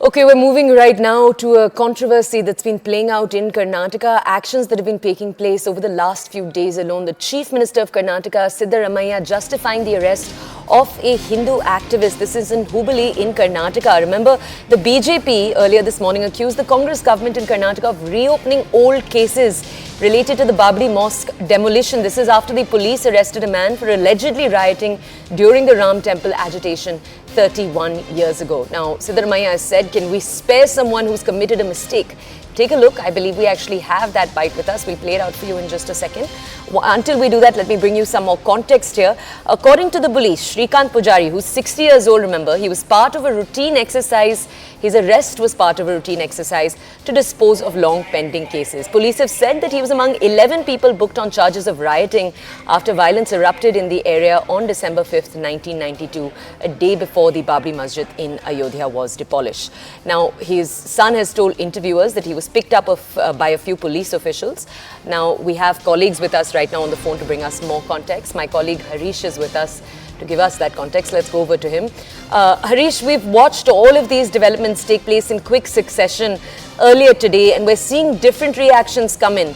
Okay, we're moving right now to a controversy that's been playing out in Karnataka. Actions that have been taking place over the last few days alone. The Chief Minister of Karnataka, Siddaramaiah, justifying the arrest of a Hindu activist. This is in Hubballi in Karnataka. Remember, the BJP earlier this morning accused the Congress government in Karnataka of reopening old cases related to the Babri Mosque demolition. This is after the police arrested a man for allegedly rioting during the Ram Temple agitation 31 years ago. Now, Siddaramaiah has said, can we spare someone who's committed a mistake? Take a look. I believe we actually have that bite with us. We'll play it out for you in just a second. Until we do that, let me bring you some more context here. According to the police, Shrikant Pujari, who's 60 years old, remember, he was part of a routine exercise. His arrest was part of a routine exercise to dispose of long pending cases. Police have said that he was among 11 people booked on charges of rioting after violence erupted in the area on December 5th, 1992, a day before the Babri Masjid in Ayodhya was demolished. Now, his son has told interviewers that he was picked up by a few police officials. Now, we have colleagues with us right now on the phone to bring us more context. My colleague Harish is with us to give us that context. Let's go over to him. Harish, we've watched all of these developments take place in quick succession earlier today, and we're seeing different reactions come in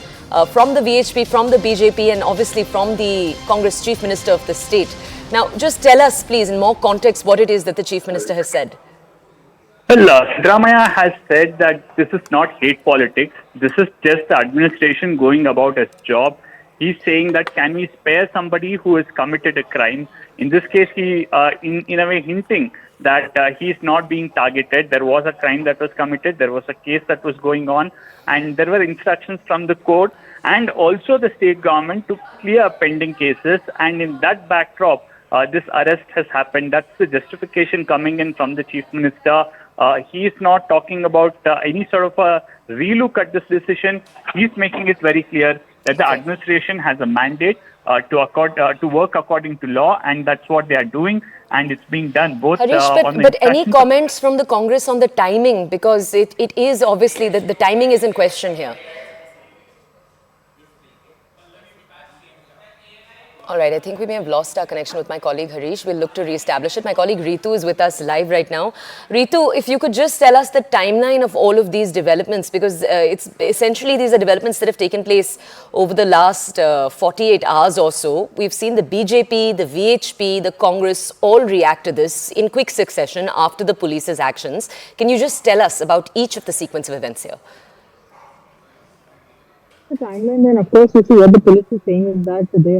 from the VHP, from the BJP, and obviously from the Congress Chief Minister of the state. Now, just tell us, please, in more context, what it is that the Chief Minister has said. Well, Siddaramaiah has said that this is not hate politics. This is just the administration going about its job. He's saying that can we spare somebody who has committed a crime? In this case, he, in a way, hinting that he is not being targeted. There was a crime that was committed. There was a case that was going on, and there were instructions from the court and also the state government to clear pending cases. And in that backdrop, this arrest has happened. That's the justification coming in from the Chief Minister. He is not talking about any sort of a relook at this decision. He's making it very clear that the administration has a mandate to work according to law, and that's what they are doing, and it's being done both. Harish, but any comments from the Congress on the timing, because it is obviously that the timing is in question here. All right, I think we may have lost our connection with my colleague Harish. We'll look to re-establish it. My colleague Ritu is with us live right now. Ritu, if you could just tell us the timeline of all of these developments, because it's essentially these are developments that have taken place over the last 48 hours or so. We've seen the BJP, the VHP, the Congress all react to this in quick succession after the police's actions. Can you just tell us about each of the sequence of events here? The timeline, and of course, you see what the police is saying is that they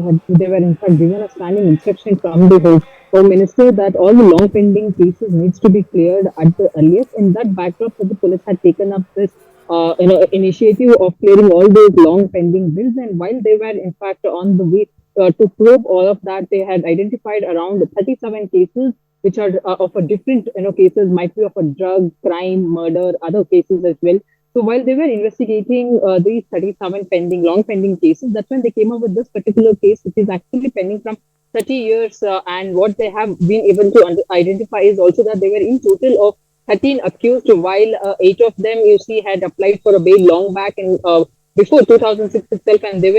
were in fact given a standing instruction from the Home Ministry that all the long pending cases needs to be cleared at the earliest. In that backdrop, that the police had taken up this initiative of clearing all those long pending bills, and while they were in fact on the way to probe all of that, they had identified around 37 cases which are of a different cases, might be of a drug, crime, murder, other cases as well. So while they were investigating these 37 long pending cases, that's when they came up with this particular case, which is actually pending from 30 years. And what they have been able to identify is also that they were in total of 13 accused, while 8 of them, you see, had applied for a bail long back and before 2006 itself, and they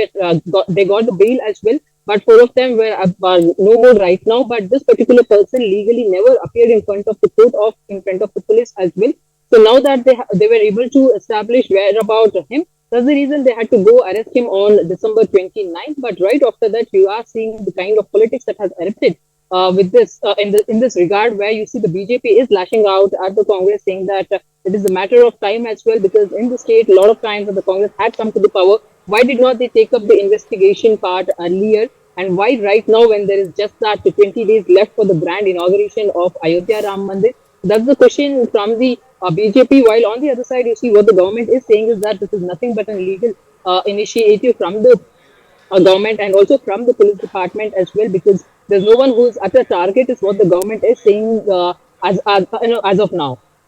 got the bail as well. But 4 of them were no more right now. But this particular person legally never appeared in front of the court or in front of the police as well. So now that they were able to establish whereabouts of him, that's the reason they had to go arrest him on December 29th. But right after that, you are seeing the kind of politics that has erupted with this in this regard, where you see the BJP is lashing out at the Congress, saying that it is a matter of time as well, because in the state, a lot of times when the Congress had come to the power, why did not they take up the investigation part earlier? And why right now, when there is just that 20 days left for the grand inauguration of Ayodhya Ram Mandir? That's the question from the BJP, while on the other side, you see what the government is saying is that this is nothing but an illegal initiative from the government and also from the police department as well, because there's no one who's at a target, is what the government is saying as of now.